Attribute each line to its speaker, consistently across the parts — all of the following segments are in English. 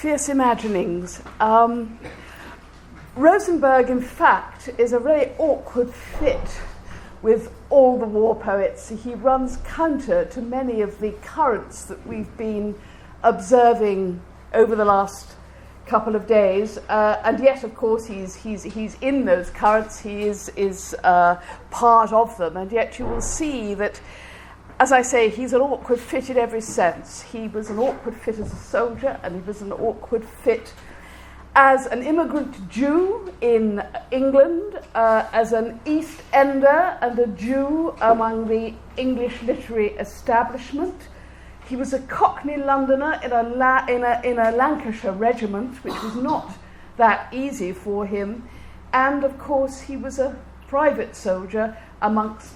Speaker 1: fierce imaginings. Rosenberg, in fact, is a very awkward fit with all the war poets. He runs counter to many of the currents that we've been observing over the last couple of days, and yet, of course, he's in those currents. He is part of them, and yet you will see that, as I say, he's an awkward fit in every sense. He was an awkward fit as a soldier, and he was an awkward fit as an immigrant Jew in England, as an East Ender and a Jew among the English literary establishment. He was a Cockney Londoner in a Lancashire regiment, which was not that easy for him. And, of course, he was a private soldier amongst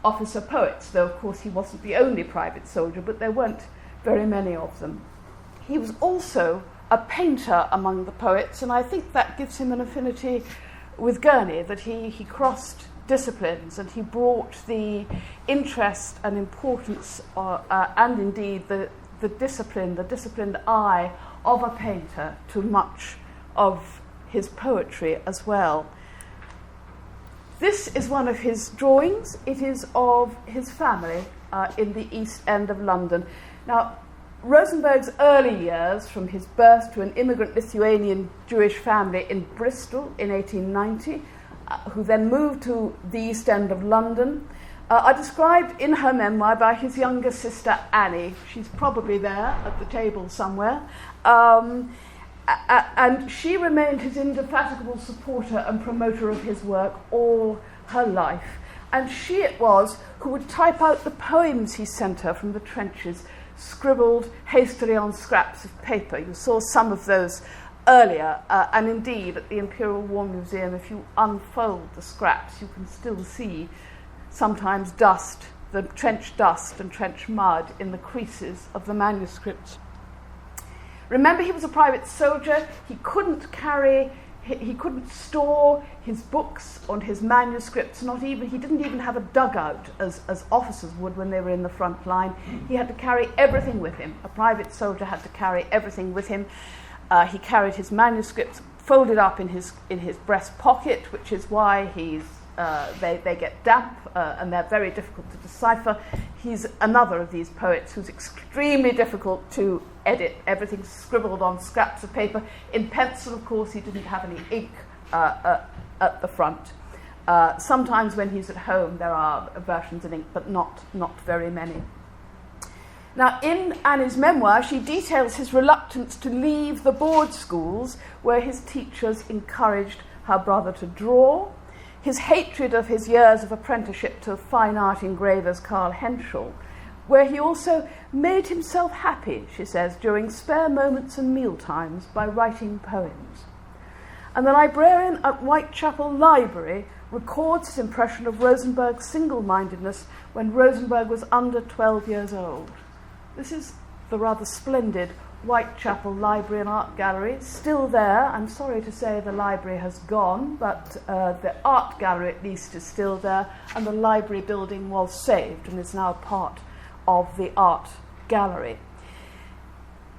Speaker 1: officer poets, though, of course, he wasn't the only private soldier, but there weren't very many of them. He was also a painter among the poets, and I think that gives him an affinity with Gurney, that he crossed disciplines and he brought the interest and importance and indeed the disciplined eye of a painter to much of his poetry as well. This is one of his drawings. It is of his family in the East End of London. Now, Rosenberg's early years, from his birth to an immigrant Lithuanian Jewish family in Bristol in 1890, who then moved to the East End of London, are described in her memoir by his younger sister Annie. She's probably there at the table somewhere. And she remained his indefatigable supporter and promoter of his work all her life. And she it was who would type out the poems he sent her from the trenches, scribbled hastily on scraps of paper. You saw some of those earlier, and indeed at the Imperial War Museum, if you unfold the scraps, you can still see sometimes dust, the trench dust and trench mud in the creases of the manuscripts. Remember, he was a private soldier. He couldn't store his books on his manuscripts, he didn't even have a dugout as officers would when they were in the front line. He had to carry everything with him. A private soldier had to carry everything with him. He carried his manuscripts folded up in his breast pocket, which is why they get damp and they're very difficult to decipher. He's another of these poets who's extremely difficult to edit. Everything's scribbled on scraps of paper. In pencil, of course, he didn't have any ink at the front. Sometimes when he's at home, there are versions in ink, but not very many. Now, in Annie's memoir, she details his reluctance to leave the board schools where his teachers encouraged her brother to draw, his hatred of his years of apprenticeship to fine art engravers Carl Hentschel, where he also made himself happy, she says, during spare moments and meal times by writing poems. And the librarian at Whitechapel Library records his impression of Rosenberg's single-mindedness when Rosenberg was under 12 years old. This is the rather splendid Whitechapel Library and Art Gallery, still there. I'm sorry to say the library has gone, but the art gallery at least is still there, and the library building was saved and is now part of the art gallery.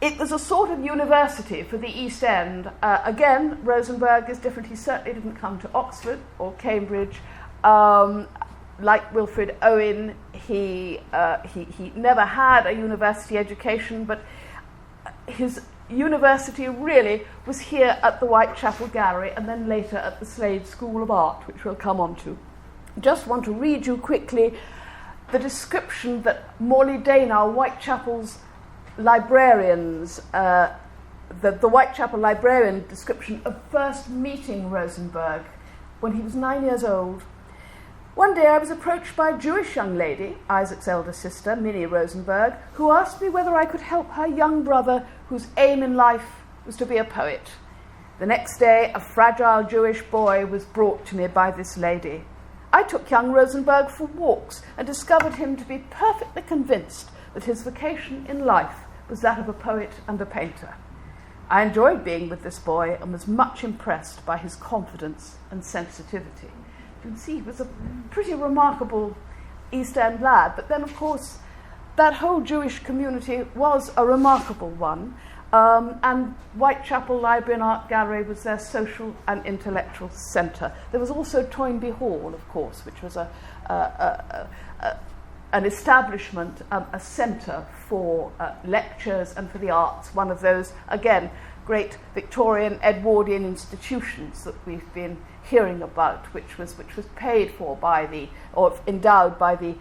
Speaker 1: It was a sort of university for the East End. Again, Rosenberg is different. He certainly didn't come to Oxford or Cambridge. Like Wilfred Owen, he never had a university education, but his university really was here at the Whitechapel Gallery and then later at the Slade School of Art, which we'll come on to. Just want to read you quickly the description that Morley Dana, Whitechapel's librarians, the Whitechapel librarian description of first meeting Rosenberg when he was 9 years old. One day I was approached by a Jewish young lady, Isaac's elder sister, Minnie Rosenberg, who asked me whether I could help her young brother whose aim in life was to be a poet. The next day, a fragile Jewish boy was brought to me by this lady. I took young Rosenberg for walks and discovered him to be perfectly convinced that his vocation in life was that of a poet and a painter. I enjoyed being with this boy and was much impressed by his confidence and sensitivity. You can see he was a pretty remarkable East End lad, but then, of course, that whole Jewish community was a remarkable one. And Whitechapel Library and Art Gallery was their social and intellectual centre. There was also Toynbee Hall, of course, which was an establishment, a centre for lectures and for the arts, one of those, again, great Victorian Edwardian institutions that we've been hearing about, which was paid for or endowed by the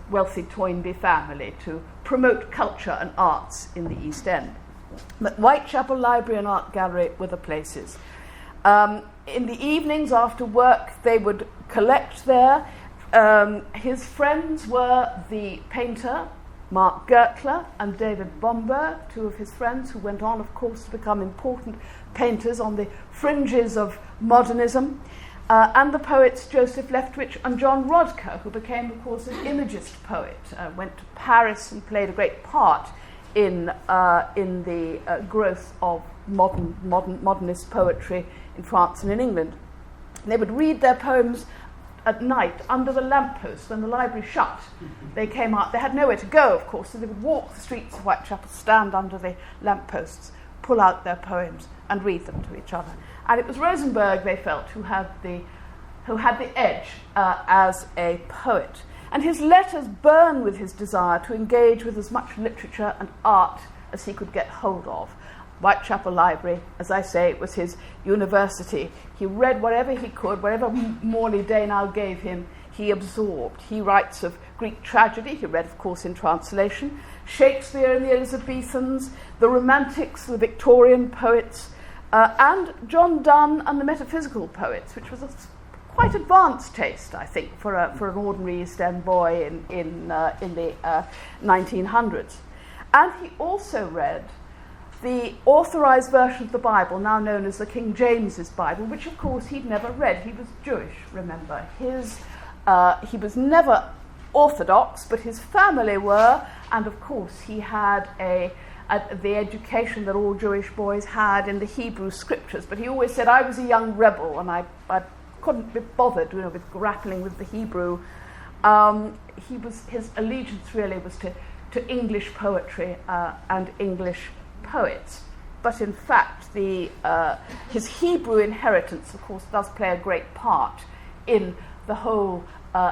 Speaker 1: wealthy Toynbee family to promote culture and arts in the East End. But Whitechapel Library and Art Gallery were the places. In the evenings after work, they would collect there. His friends were the painter Mark Gertler and David Bomberg, two of his friends who went on, of course, to become important painters on the fringes of modernism, and the poets Joseph Leftwich and John Rodker, who became, of course, an Imagist poet, went to Paris and played a great part in the growth of modernist poetry in France and in England. They would read their poems at night under the lamppost when the library shut. They came out, they had nowhere to go, of course, so they would walk the streets of Whitechapel, stand under the lampposts, pull out their poems and read them to each other. And it was Rosenberg, they felt, who had the edge as a poet. And his letters burn with his desire to engage with as much literature and art as he could get hold of. Whitechapel Library, as I say, was his university. He read whatever he could, whatever Morley Daynow gave him, he absorbed. He writes of Greek tragedy, he read, of course, in translation, Shakespeare and the Elizabethans, the Romantics, the Victorian poets, and John Donne and the metaphysical poets, which was a quite advanced taste, I think, for an ordinary East End boy in the 1900s. And he also read the authorized version of the Bible, now known as the King James's Bible, which, of course, he'd never read. He was Jewish, remember. He was never Orthodox, but his family were, and, of course, he had the education that all Jewish boys had in the Hebrew scriptures. But he always said, I was a young rebel, and I couldn't be bothered, with grappling with the Hebrew. His allegiance really was to English poetry and English poets. But in fact, his Hebrew inheritance, of course, does play a great part in the whole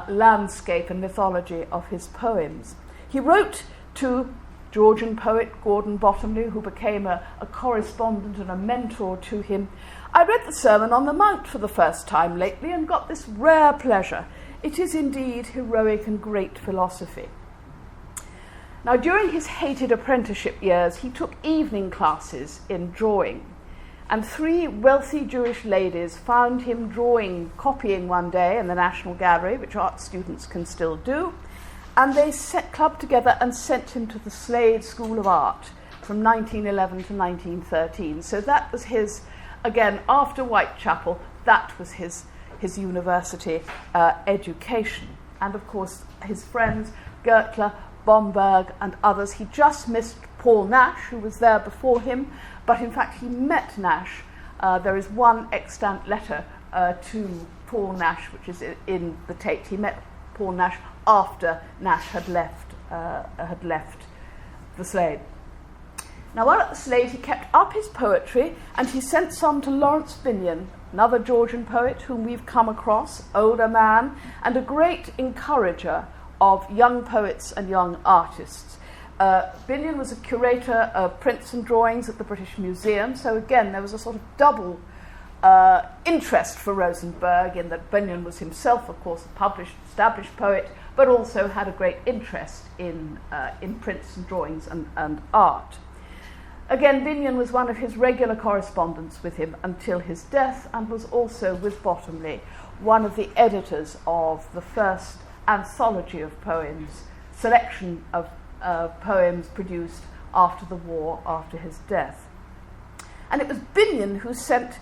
Speaker 1: landscape and mythology of his poems. He wrote to Georgian poet Gordon Bottomley, who became a correspondent and a mentor to him. I read the Sermon on the Mount for the first time lately and got this rare pleasure. It is indeed heroic and great philosophy. Now, during his hated apprenticeship years, he took evening classes in drawing, and 3 wealthy Jewish ladies found him copying one day in the National Gallery, which art students can still do, and they clubbed together and sent him to the Slade School of Art from 1911 to 1913. So that was his, again, after Whitechapel, that was his university education. And of course, his friends, Gertler, Bomberg and others. He just missed Paul Nash, who was there before him, but in fact he met Nash. There is one extant letter to Paul Nash, which is in the Tate. He met Paul Nash after Nash had left the Slade. Now, while at the Slade, he kept up his poetry, and he sent some to Lawrence Binion, another Georgian poet whom we've come across, older man, and a great encourager of young poets and young artists. Binion was a curator of prints and drawings at the British Museum, so again there was a sort of double interest for Rosenberg in that Binion was himself, of course, a published, established poet, but also had a great interest in prints and drawings and art. Again, Binion was one of his regular correspondents with him until his death, and was also with Bottomley one of the editors of the first anthology of poems, selection of poems produced after the war, after his death. And it was Binion who sent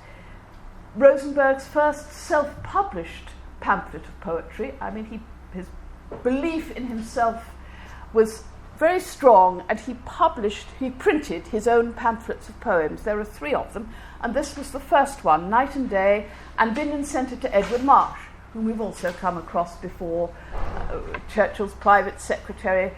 Speaker 1: Rosenberg's first self-published pamphlet of poetry. I mean, his belief in himself was very strong, and he printed his own pamphlets of poems. There are 3 of them, and this was the first one, Night and Day, and Binion sent it to Edward Marsh, whom we've also come across before, Churchill's private secretary,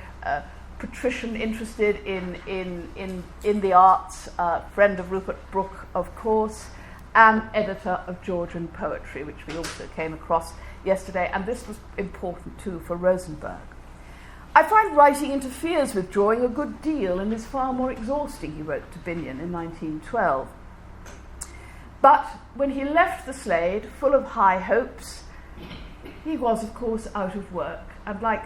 Speaker 1: patrician interested in the arts, friend of Rupert Brooke, of course, and editor of Georgian poetry, which we also came across yesterday, and this was important too for Rosenberg. I find writing interferes with drawing a good deal and is far more exhausting, he wrote to Binion in 1912. But when he left the Slade, full of high hopes, he was, of course, out of work. And like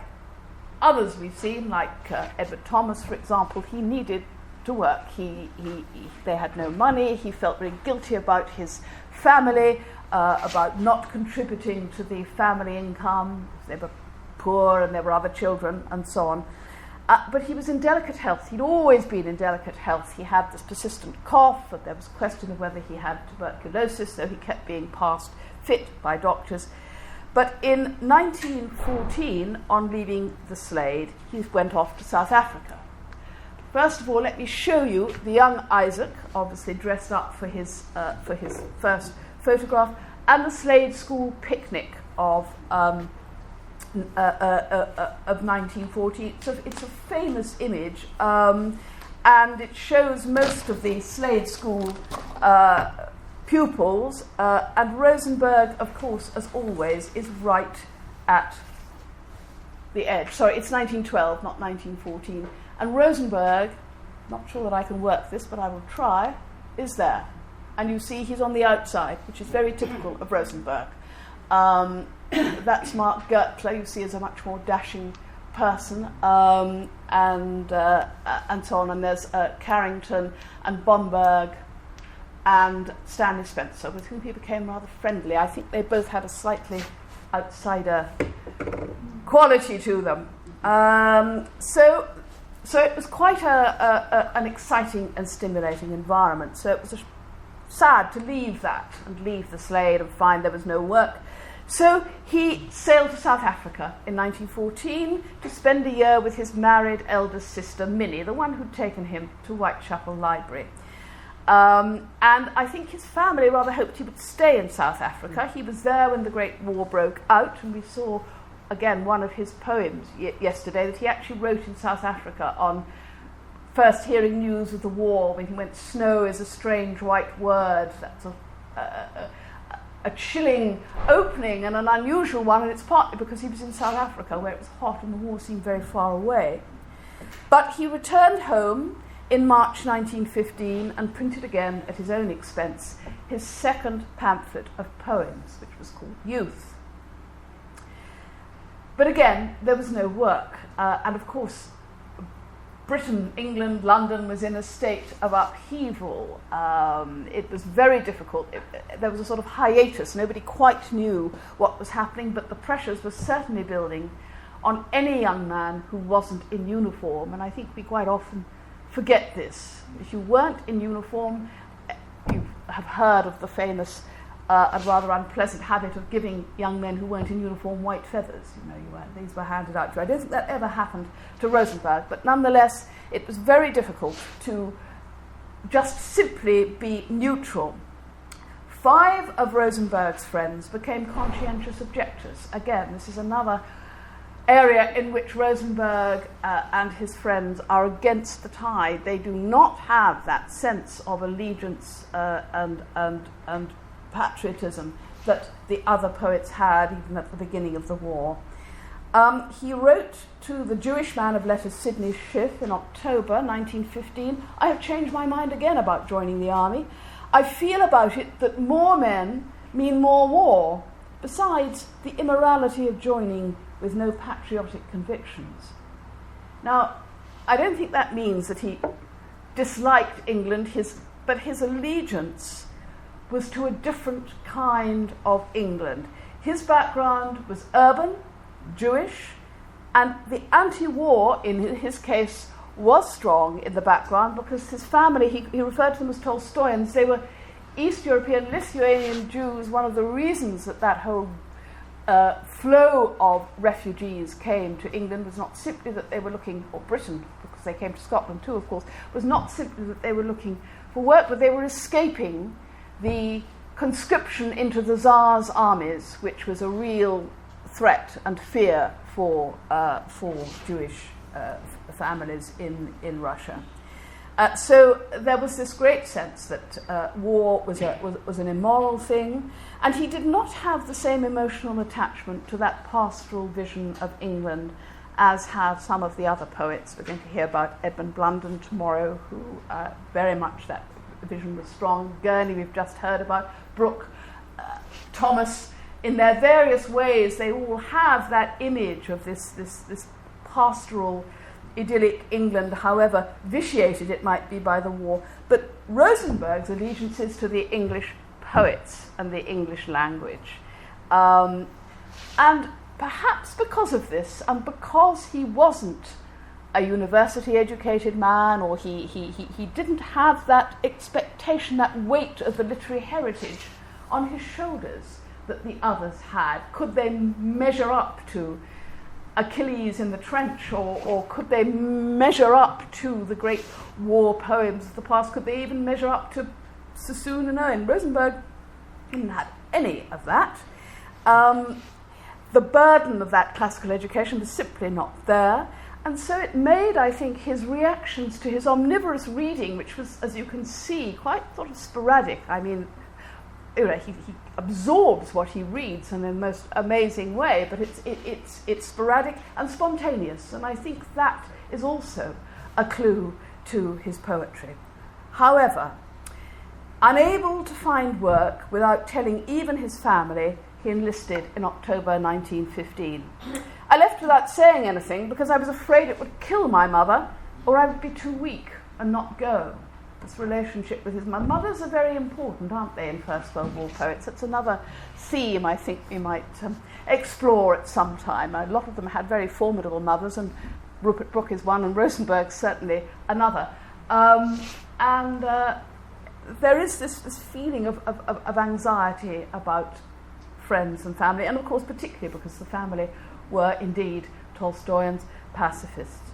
Speaker 1: others we've seen, like Edward Thomas, for example, he needed to work. They had no money. He felt very guilty about his family, about not contributing to the family income. They were poor and there were other children and so on. But he was in delicate health. He'd always been in delicate health. He had this persistent cough, and there was a question of whether he had tuberculosis, so he kept being passed fit by doctors. But in 1914, on leaving the Slade, he went off to South Africa. First of all, let me show you the young Isaac, obviously dressed up for his first photograph, and the Slade School picnic of 1940. It's a famous image, and it shows most of the Slade School pupils, and Rosenberg, of course, as always, is right at the edge. Sorry, it's 1912, not 1914. And Rosenberg, not sure that I can work this, but I will try, is there. And you see he's on the outside, which is very typical of Rosenberg. That's Mark Gertler, you see, as a much more dashing person, and so on. And there's Carrington and Bomberg and Stanley Spencer, with whom he became rather friendly. I think they both had a slightly outsider quality to them. So it was quite an exciting and stimulating environment. So it was sad to leave that and leave the Slade and find there was no work. So he sailed to South Africa in 1914 to spend a year with his married eldest sister, Minnie, the one who'd taken him to Whitechapel Library. And I think his family rather hoped he would stay in South Africa. He was there when the Great War broke out, and we saw, again, one of his poems yesterday that he actually wrote in South Africa on first hearing news of the war, when he went, "Snow is a strange white word." That's a chilling opening and an unusual one, and it's partly because he was in South Africa where it was hot and the war seemed very far away. But he returned home in March 1915 and printed again at his own expense his second pamphlet of poems, which was called Youth. But again, there was no work, and of course Britain, England, London was in a state of upheaval. It was very difficult. There was a sort of hiatus. Nobody quite knew what was happening, but the pressures were certainly building on any young man who wasn't in uniform, and I think we quite often forget this. If you weren't in uniform, you have heard of the famous and rather unpleasant habit of giving young men who weren't in uniform white feathers. These were handed out to you. I don't think that ever happened to Rosenberg, but nonetheless, it was very difficult to just simply be neutral. 5 of Rosenberg's friends became conscientious objectors. Again, this is another area in which Rosenberg and his friends are against the tide. They do not have that sense of allegiance and patriotism that the other poets had even at the beginning of the war. He wrote to the Jewish man of letters Sidney Schiff in October 1915, "I have changed my mind again about joining the army. I feel about it that more men mean more war, besides the immorality of joining with no patriotic convictions." Now, I don't think that means that he disliked England, but his allegiance was to a different kind of England. His background was urban, Jewish, and the anti-war, in his case, was strong in the background because his family, he referred to them as Tolstoyans, they were East European, Lithuanian Jews. One of the reasons that whole flow of refugees came to England was not simply that they were looking, or Britain, because they came to Scotland too, of course, was not simply that they were looking for work, but they were escaping the conscription into the Tsar's armies, which was a real threat and fear for Jewish the families in Russia. So there was this great sense that war was an immoral thing, and he did not have the same emotional attachment to that pastoral vision of England as have some of the other poets. We're going to hear about Edmund Blunden tomorrow, who very much that vision was strong. Gurney we've just heard about, Brooke, Thomas. In their various ways, they all have that image of this pastoral, idyllic England, however vitiated it might be by the war. But Rosenberg's allegiance is to the English poets and the English language. And perhaps because of this, and because he wasn't a university-educated man, or he didn't have that expectation, that weight of the literary heritage on his shoulders that the others had. Could they measure up to Achilles in the trench, or could they measure up to the great war poems of the past? Could they even measure up to Sassoon and Owen? Rosenberg didn't have any of that. The burden of that classical education was simply not there, and so it made, I think, his reactions to his omnivorous reading, which was, as you can see, quite sort of sporadic. I mean, he absorbs what he reads in the most amazing way, but it's sporadic and spontaneous, and I think that is also a clue to his poetry. However, unable to find work without telling even his family, he enlisted in October 1915. I left without saying anything because I was afraid it would kill my mother, or I would be too weak and not go. This relationship with his mother. Mothers are very important, aren't they, in First World War poets? It's another theme I think we might explore at some time. A lot of them had very formidable mothers, and Rupert Brooke is one, and Rosenberg certainly another. There is this feeling of anxiety about friends and family, and of course particularly because the family were indeed Tolstoyans, pacifists.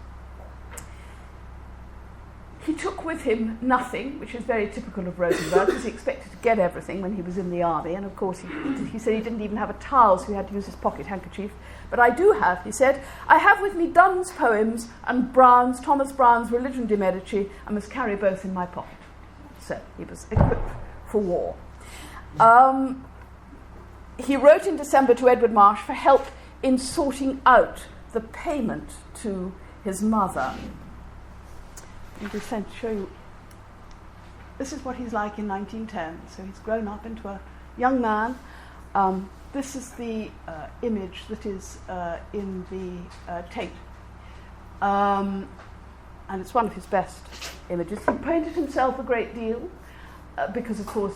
Speaker 1: He took with him nothing, which is very typical of Rosenberg, because he expected to get everything when he was in the army, and of course he said he didn't even have a towel, so he had to use his pocket handkerchief. But I do have, he said, I have with me Donne's poems and Thomas Brown's Religion de Medici, and must carry both in my pocket. So he was equipped for war. He wrote in December to Edward Marsh for help in sorting out the payment to his mother. I'm just trying to show you. This is what he's like in 1910. So he's grown up into a young man. This is the image that is in the tape. And it's one of his best images. He painted himself a great deal because, of course,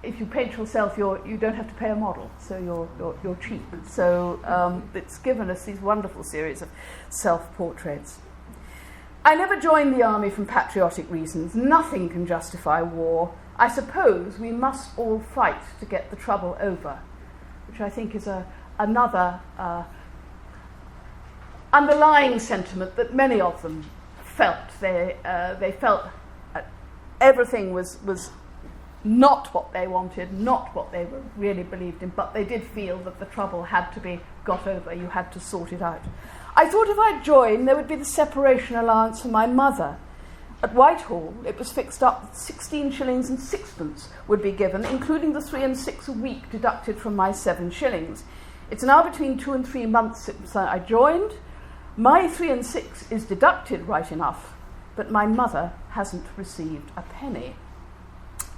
Speaker 1: if you paint yourself, you don't have to pay a model, so you're cheap. So it's given us these wonderful series of self-portraits. I never joined the army from patriotic reasons. Nothing can justify war. I suppose we must all fight to get the trouble over, which I think is another underlying sentiment that many of them felt. They felt everything was not what they wanted, not what they really believed in, but they did feel that the trouble had to be got over. You had to sort it out. I thought if I joined, there would be the separation allowance for my mother. At Whitehall, it was fixed up that 16 shillings and sixpence would be given, including the 3 and 6 a week deducted from my 7 shillings. It's now between 2 and 3 months since I joined. My 3 and 6 is deducted right enough, but my mother hasn't received a penny.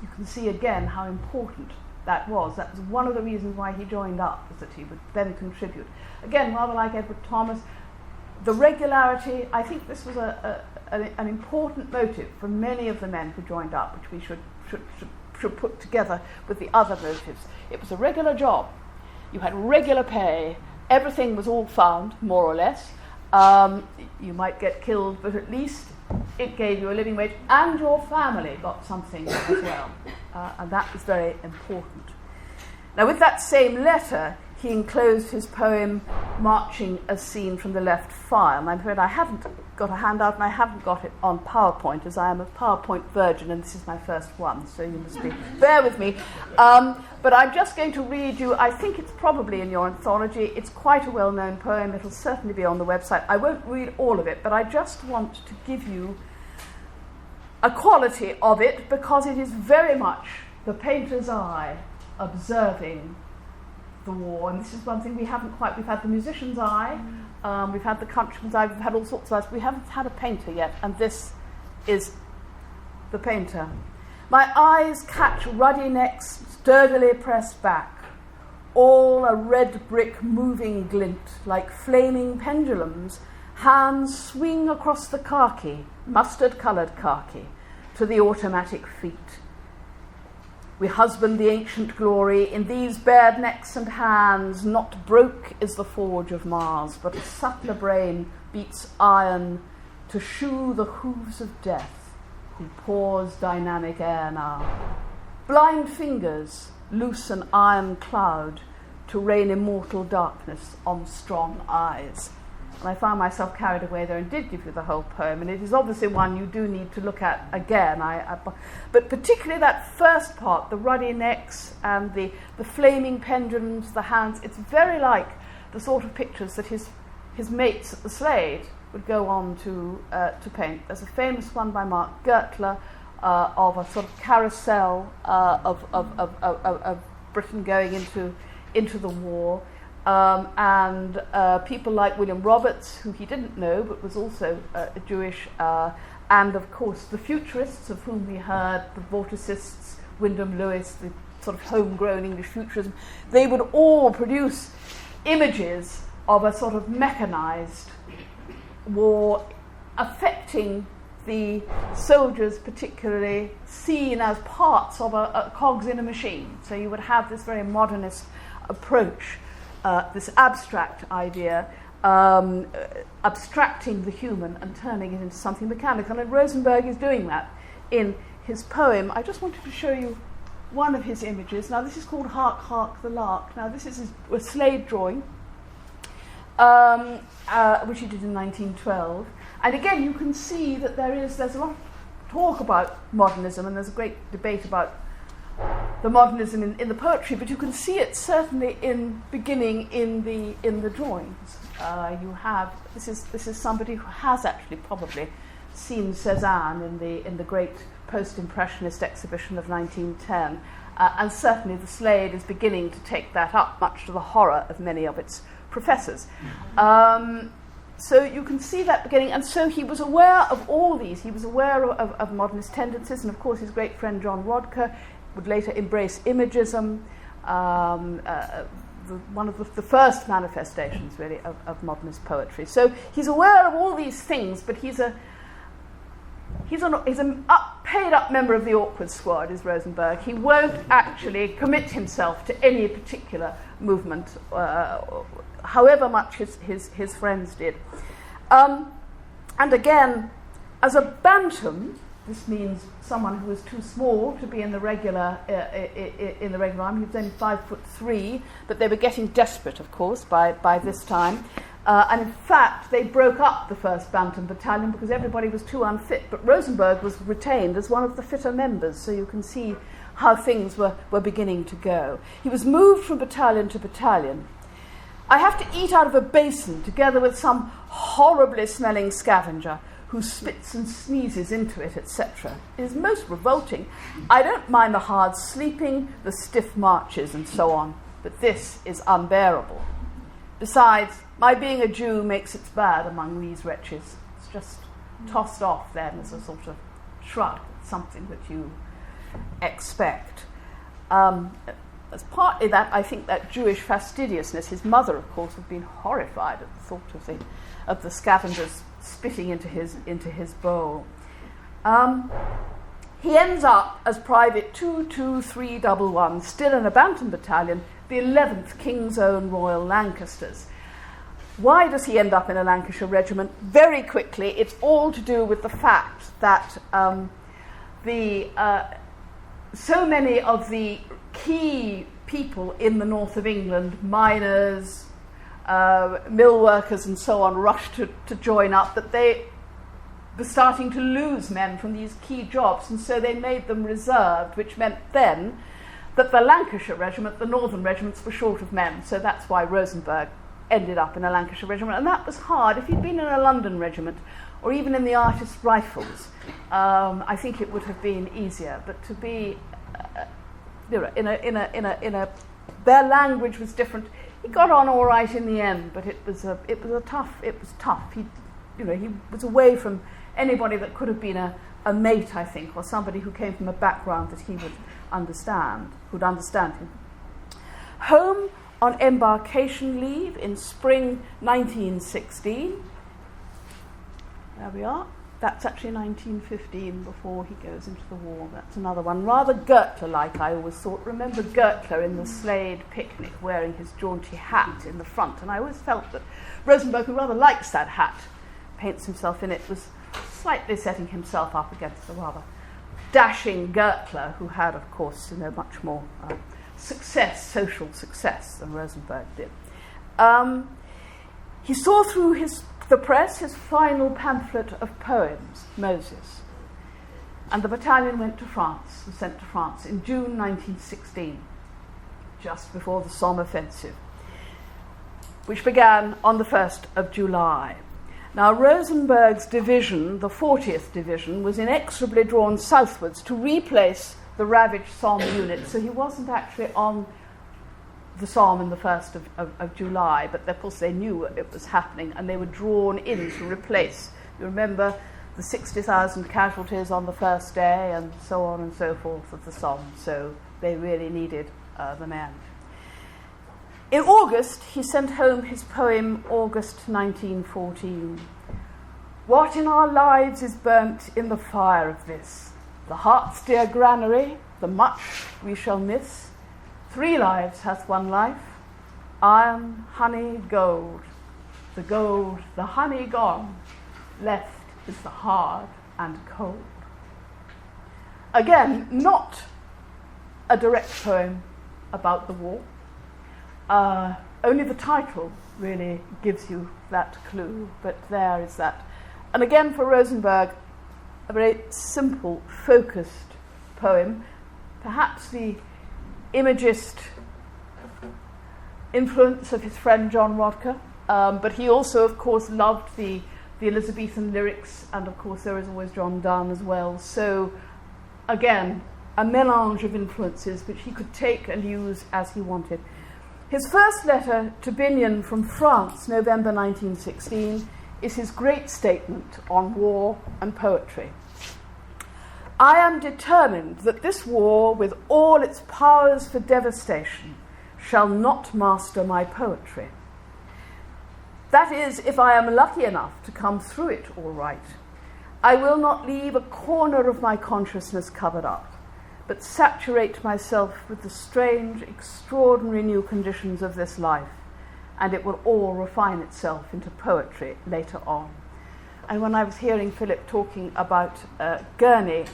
Speaker 1: You can see again how important that was. That was one of the reasons why he joined up, was that he would then contribute. Again, rather like Edward Thomas, the regularity, I think this was an important motive for many of the men who joined up, which we should put together with the other motives. It was a regular job. You had regular pay. Everything was all found, more or less. You might get killed, but at least it gave you a living wage, and your family got something as well. And that was very important. Now, with that same letter, he enclosed his poem Marching as Seen from the Left File. And I'm afraid I haven't got a handout and I haven't got it on PowerPoint, as I am a PowerPoint virgin and this is my first one, so you must bear with me. But I'm just going to read you, I think it's probably in your anthology, it's quite a well-known poem, it'll certainly be on the website. I won't read all of it, but I just want to give you a quality of it because it is very much the painter's eye observing the war, and this is one thing we've had the musician's eye, we've had the countryman's eye, we've had all sorts of eyes, we haven't had a painter yet, and this is the painter. My eyes catch ruddy necks sturdily pressed back, all a red brick moving glint, like flaming pendulums, hands swing across the khaki, mustard-coloured khaki, to the automatic feet. We husband the ancient glory in these bared necks and hands. Not broke is the forge of Mars, but a subtler brain beats iron to shoe the hooves of death, who pours dynamic air now. Blind fingers loose an iron cloud to rain immortal darkness on strong eyes. And I found myself carried away there and did give you the whole poem, and it is obviously one you do need to look at again. But particularly that first part, the ruddy necks and the flaming pendulums, the hands, it's very like the sort of pictures that his mates at the Slade would go on to paint. There's a famous one by Mark Gertler of a sort of carousel of Britain going into the war. And people like William Roberts, who he didn't know but was also Jewish, and of course the futurists of whom we heard, the vorticists, Wyndham Lewis, the sort of homegrown English futurism, they would all produce images of a sort of mechanized war affecting the soldiers, particularly seen as parts of a cogs in a machine. So you would have this very modernist approach, this abstract idea, abstracting the human and turning it into something mechanical. And Rosenberg is doing that in his poem. I just wanted to show you one of his images. Now this is called Hark, Hark the Lark. Now this is a Slade drawing, which he did in 1912. And again, you can see that there's a lot of talk about modernism, and there's a great debate about the modernism in the poetry, but you can see it certainly beginning in the drawings. You have this is somebody who has actually probably seen Cézanne in the great post-impressionist exhibition of 1910, and certainly the Slade is beginning to take that up, much to the horror of many of its professors. So you can see that beginning, and so he was aware of all these. He was aware of modernist tendencies, and of course his great friend John Rodker would later embrace imagism, one of the first manifestations, really, of modernist poetry. So he's aware of all these things, but he's a paid-up member of the awkward squad, is Rosenberg. He won't actually commit himself to any particular movement, however much his friends did. And again, as a bantam, this means someone who was too small to be in the regular army. He was only 5'3", but they were getting desperate, of course, by this time. And in fact, they broke up the 1st Bantam Battalion because everybody was too unfit. But Rosenberg was retained as one of the fitter members, so you can see how things were beginning to go. He was moved from battalion to battalion. I have to eat out of a basin together with some horribly smelling scavenger who spits and sneezes into it, etc. It is most revolting. I don't mind the hard sleeping, the stiff marches, and so on, but this is unbearable. Besides, my being a Jew makes it bad among these wretches. It's just tossed off then as a sort of shrug, something that you expect. As partly that, I think, that Jewish fastidiousness. His mother, of course, had been horrified at the thought of the scavengers spitting into his bowl. He ends up as Private 22311, still in a Bantam battalion, the 11th King's Own Royal Lancasters. Why does he end up in a Lancashire regiment? Very quickly, it's all to do with the fact that so many of the key people in the north of England, miners, mill workers and so on, rushed to join up, that they were starting to lose men from these key jobs, and so they made them reserved, which meant then that the Lancashire regiment, the northern regiments, were short of men. So that's why Rosenberg ended up in a Lancashire regiment, and that was hard. If he'd been in a London regiment or even in the Artist Rifles, I think it would have been easier. But to be in a their language was different. He got on all right in the end, but it was tough. He was away from anybody that could have been a mate, I think, or somebody who came from a background that he would understand him. Home on embarkation leave in spring 1916. There we are. That's actually 1915, before he goes into the war. That's another one. Rather Goethe-like, I always thought. Remember Goethe in the Slade picnic wearing his jaunty hat in the front? And I always felt that Rosenberg, who rather likes that hat, paints himself in it, was slightly setting himself up against the rather dashing Goethe, who had, of course, much more social success than Rosenberg did. He saw through the press his final pamphlet of poems, Moses, and the battalion was sent to France in June 1916, just before the Somme offensive, which began on the 1st of July. Now, Rosenberg's division, the 40th Division, was inexorably drawn southwards to replace the ravaged Somme unit, so he wasn't actually on the Somme on the 1st of July, but of course they knew it was happening, and they were drawn in to replace. You remember the 60,000 casualties on the first day, and so on and so forth of the Somme, so they really needed the men. In August, he sent home his poem, August 1914. What in our lives is burnt in the fire of this? The heart's dear granary, the much we shall miss. 3 lives hath one life, iron, honey, gold. The gold, the honey gone, left is the hard and cold. Again, not a direct poem about the war. Only the title really gives you that clue, but there is that. And again, for Rosenberg, a very simple, focused poem, perhaps the imagist influence of his friend John Rodker, but he also, of course, loved the Elizabethan lyrics, and of course there is always John Donne as well. So again, a melange of influences which he could take and use as he wanted. His first letter to Binion from France, November 1916, is his great statement on war and poetry. I am determined that this war, with all its powers for devastation, shall not master my poetry. That is, if I am lucky enough to come through it all right. I will not leave a corner of my consciousness covered up, but saturate myself with the strange, extraordinary new conditions of this life, and it will all refine itself into poetry later on. And when I was hearing Philip talking about Gurney,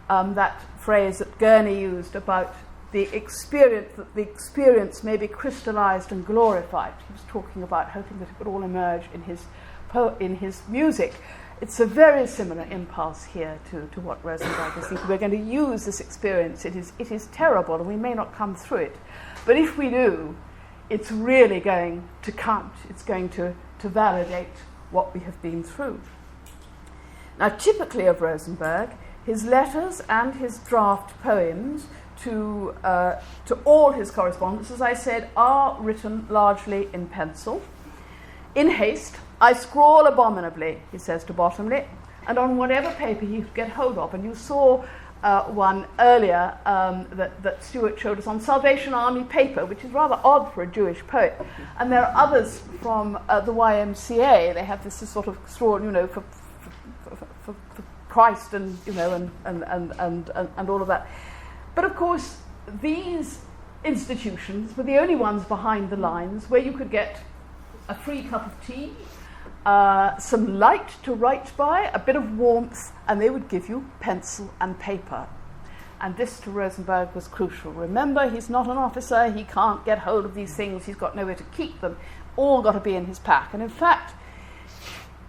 Speaker 1: that phrase that Gurney used about the experience may be crystallized and glorified. He was talking about hoping that it would all emerge in his music. It's a very similar impulse here to what Rosenberg is thinking. We're going to use this experience. It is terrible, and we may not come through it. But if we do, it's really going to count. It's going to validate what we have been through. Now, typically of Rosenberg, his letters and his draft poems to all his correspondence, as I said, are written largely in pencil. In haste, I scrawl abominably, he says to Bottomley, and on whatever paper he could get hold of. And you saw one earlier that Stuart showed us on Salvation Army paper, which is rather odd for a Jewish poet. And there are others from the YMCA. They have this sort of scrawl, for Christ and all of that. But of course, these institutions were the only ones behind the lines where you could get a free cup of tea, some light to write by, a bit of warmth, and they would give you pencil and paper. And this to Rosenberg was crucial. Remember, he's not an officer, he can't get hold of these things, he's got nowhere to keep them, all got to be in his pack. And in fact,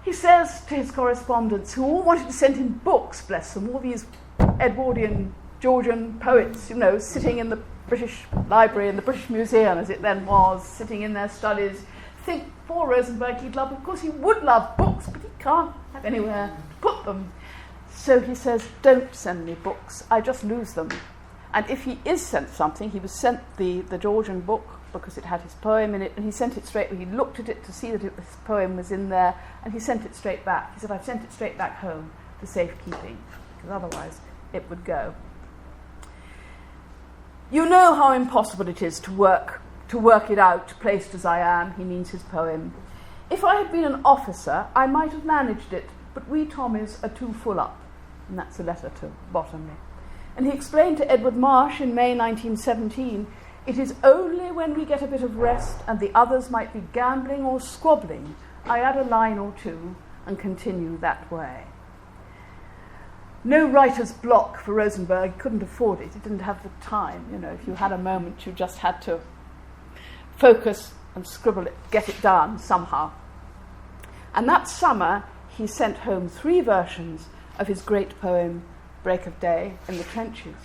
Speaker 1: he says to his correspondents, who all wanted to send him books, bless them, all these Edwardian Georgian poets, sitting in the British Library and the British Museum, as it then was, sitting in their studies. Think, poor Rosenberg, he'd love, of course he would love books, but he can't have anywhere to put them. So he says, don't send me books, I just lose them. And if he is sent something, he was sent the Georgian book because it had his poem in it, and he sent it straight, he looked at it to see that his poem was in there, and he sent it straight back. He said, I've sent it straight back home for safekeeping, because otherwise it would go. You know how impossible it is to work it out, placed as I am, he means his poem. If I had been an officer, I might have managed it, but we Tommies are too full up. And that's a letter to Bottomley. And he explained to Edward Marsh in May 1917, it is only when we get a bit of rest and the others might be gambling or squabbling, I add a line or two and continue that way. No writer's block for Rosenberg, he couldn't afford it, he didn't have the time. If you had a moment, you just had to focus and scribble it, get it done somehow. And that summer, he sent home 3 versions of his great poem, Break of Day in the Trenches.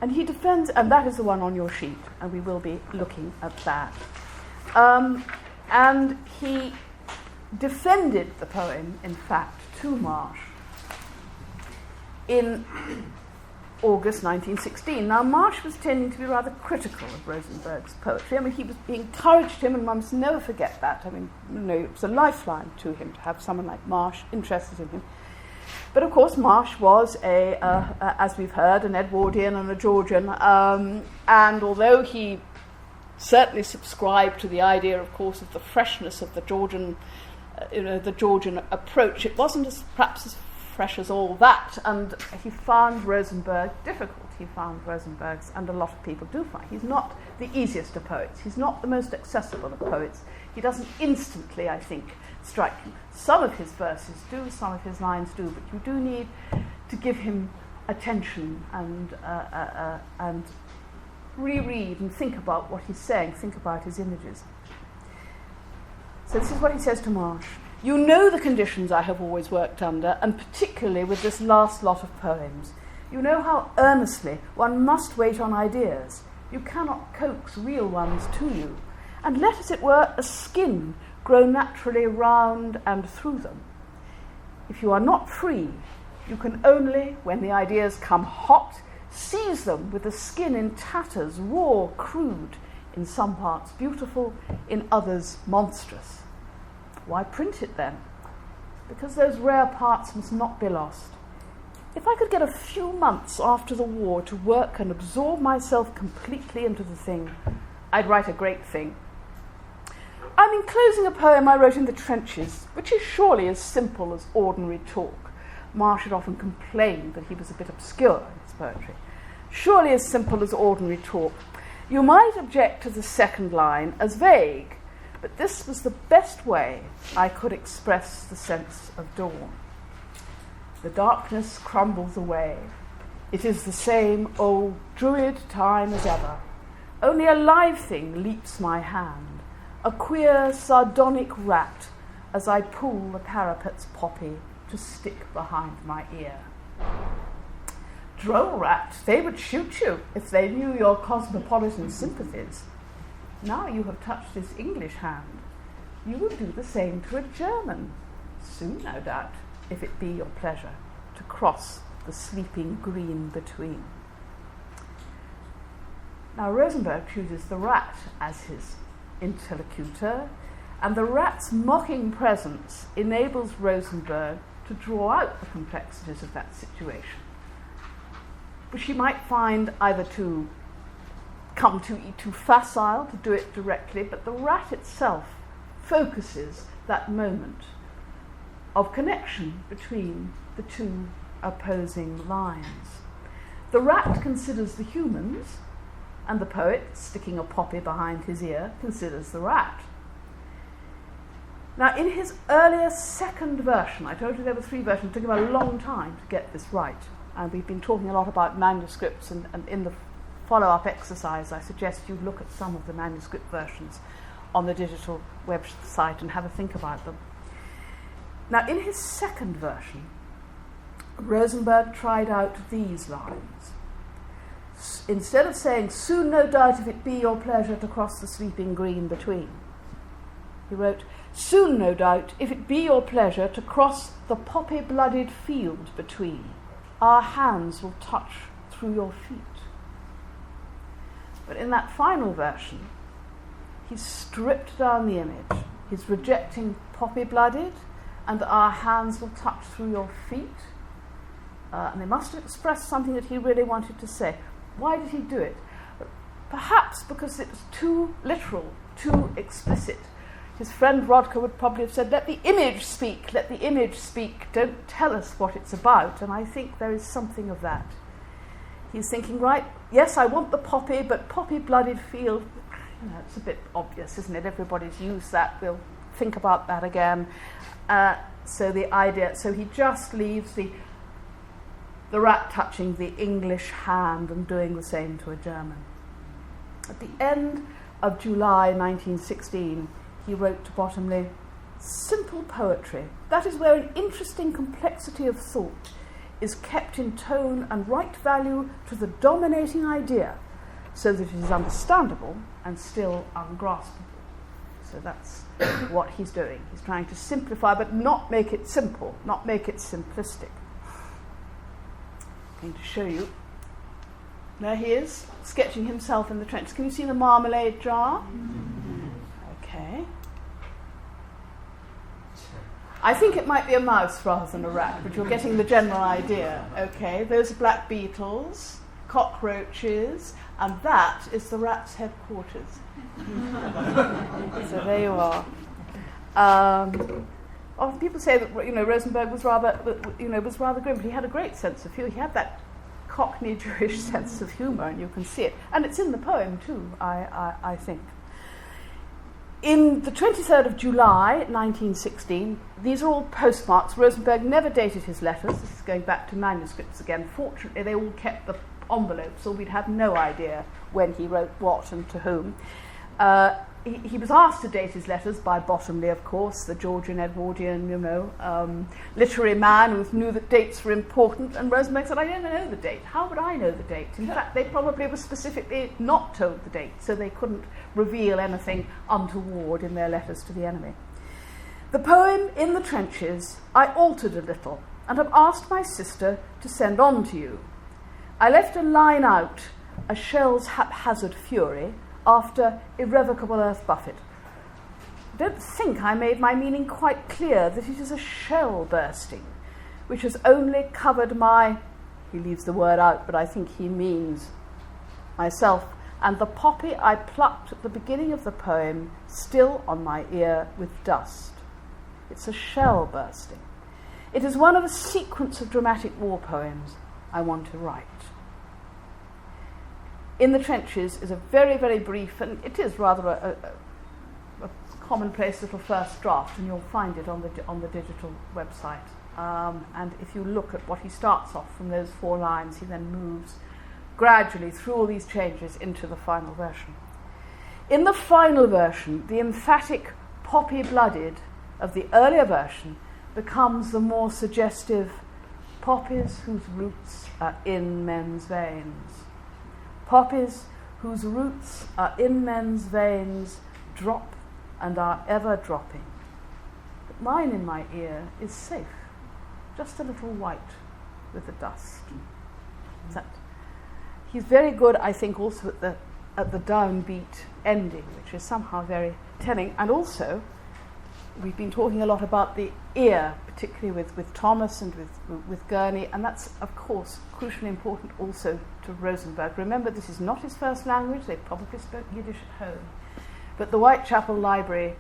Speaker 1: And he defends, and that is the one on your sheet, and we will be looking at that. And he defended the poem, in fact, to Marsh in August 1916. Now, Marsh was tending to be rather critical of Rosenberg's poetry. He encouraged him, and one must never forget that. It was a lifeline to him to have someone like Marsh interested in him. But of course, Marsh was, as we've heard, an Edwardian and a Georgian, and although he certainly subscribed to the idea, of course, of the freshness of the Georgian approach, it wasn't perhaps as fresh as all that, and he found Rosenberg difficult. He found Rosenberg's, and a lot of people do find, he's not the easiest of poets. He's not the most accessible of poets. He doesn't instantly, I think, strike you. Some of his verses do, some of his lines do, but you do need to give him attention and reread and think about what he's saying, think about his images. So this is what he says to Marsh. You know the conditions I have always worked under, and particularly with this last lot of poems. You know how earnestly one must wait on ideas. You cannot coax real ones to you, and let, as it were, a skin grow naturally round and through them. If you are not free, you can only, when the ideas come hot, seize them with the skin in tatters, raw, crude, in some parts beautiful, in others monstrous. Why print it then? Because those rare parts must not be lost. If I could get a few months after the war to work and absorb myself completely into the thing, I'd write a great thing. I'm enclosing a poem I wrote in the trenches, which is surely as simple as ordinary talk. Marsh had often complained that he was a bit obscure in his poetry. Surely as simple as ordinary talk. You might object to the second line as vague, but this was the best way I could express the sense of dawn. The darkness crumbles away. It is the same old druid time as ever. Only a live thing leaps my hand, a queer, sardonic rat, as I pull the parapet's poppy to stick behind my ear. Droll rat, they would shoot you if they knew your cosmopolitan sympathies. Now you have touched this English hand, you will do the same to a German, soon, no doubt, if it be your pleasure to cross the sleeping green between. Now Rosenberg chooses the rat as his interlocutor, and the rat's mocking presence enables Rosenberg to draw out the complexities of that situation, which he might find either to come to too facile to do it directly, but the rat itself focuses that moment of connection between the two opposing lines. The rat considers the humans, and the poet, sticking a poppy behind his ear, considers the rat. Now, in his earlier second version, I told you there were 3 versions, it took him a long time to get this right. And we've been talking a lot about manuscripts, and in the follow-up exercise I suggest you look at some of the manuscript versions on the digital website and have a think about them. Now, in his second version, Rosenberg tried out these lines. Instead of saying, "Soon, no doubt, if it be your pleasure to cross the sleeping green between," he wrote, "Soon, no doubt, if it be your pleasure to cross the poppy-blooded field between, our hands will touch through your feet." But in that final version, he's stripped down the image. He's rejecting poppy-blooded and "our hands will touch through your feet." And they must have expressed something that he really wanted to say. Why did he do it? Perhaps because it was too literal, too explicit. His friend Rodker would probably have said, "Let the image speak, let the image speak, don't tell us what it's about." And I think there is something of that. He's thinking, right, yes, I want the poppy, but poppy-blooded field, it's a bit obvious, isn't it? Everybody's used that. We'll think about that again. So he just leaves the rat touching the English hand and doing the same to a German. At the end of July 1916, he wrote to Bottomley, "Simple poetry, that is where an interesting complexity of thought is kept in tone and right value to the dominating idea, so that it is understandable and still ungraspable." So that's what he's doing. He's trying to simplify, but not make it simple, not make it simplistic. I'm going to show you. There he is, sketching himself in the trenches. Can you see the marmalade jar? Okay. I think it might be a mouse rather than a rat, but you're getting the general idea. Okay, those are black beetles, cockroaches, and that is the rat's headquarters. So there you are. People say that Rosenberg was rather grim, but he had a great sense of humour. He had that Cockney Jewish sense of humour, and you can see it, and it's in the poem too. I think. In the 23rd of July, 1916, these are all postmarks. Rosenberg never dated his letters. This is going back to manuscripts again. Fortunately, they all kept the envelopes, or we'd have no idea when he wrote what and to whom. He was asked to date his letters by Bottomley, of course, the Georgian, Edwardian, literary man who knew that dates were important, and Rosenberg said, "I don't know the date. How would I know the date?" In fact, they probably were specifically not told the date, so they couldn't reveal anything untoward in their letters to the enemy. The poem, In the Trenches, I altered a little, and have asked my sister to send on to you. I left a line out, a shell's haphazard fury, after irrevocable earth buffet. I don't think I made my meaning quite clear, that it is a shell bursting, which has only covered my, he leaves the word out, but I think he means myself, and the poppy I plucked at the beginning of the poem, still on my ear with dust. It's a shell bursting. It is one of a sequence of dramatic war poems I want to write. In the Trenches is a very, very brief, and it is rather a commonplace little first draft, and you'll find it on the digital website. And if you look at what he starts off from those 4 lines, he then moves gradually through all these changes into the final version. In the final version, the emphatic poppy-blooded of the earlier version becomes the more suggestive poppies whose roots are in men's veins. Poppies whose roots are in men's veins drop and are ever dropping. But mine in my ear is safe, just a little white with the dust. He's very good, I think, also at the downbeat ending, which is somehow very telling. And also, we've been talking a lot about the ear, particularly with Thomas and with Gurney, and that's, of course, crucially important also to Rosenberg. Remember, this is not his first language. They probably spoke Yiddish at home. But the Whitechapel Library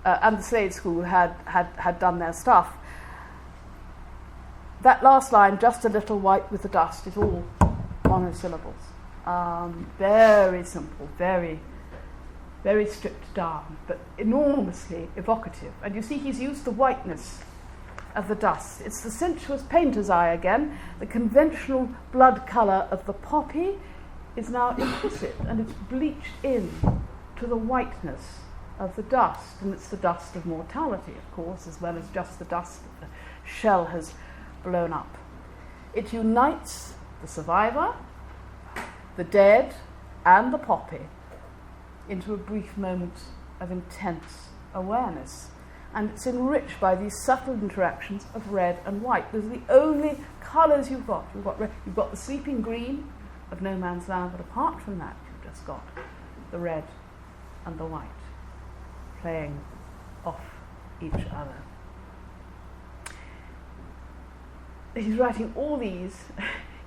Speaker 1: and the Slade School had done their stuff. That last line, just a little white with the dust, is all monosyllables. Very simple, very, very stripped down, but enormously evocative. And you see he's used the whiteness of the dust. It's the sensuous painter's eye again. The conventional blood colour of the poppy is now implicit, and it's bleached in to the whiteness of the dust, and it's the dust of mortality, of course, as well as just the dust that the shell has blown up. It unites the survivor, the dead, and the poppy into a brief moment of intense awareness. And it's enriched by these subtle interactions of red and white. Those are the only colours you've got. You've got the sleeping green of no man's land, but apart from that, you've just got the red and the white playing off each other. He's writing all these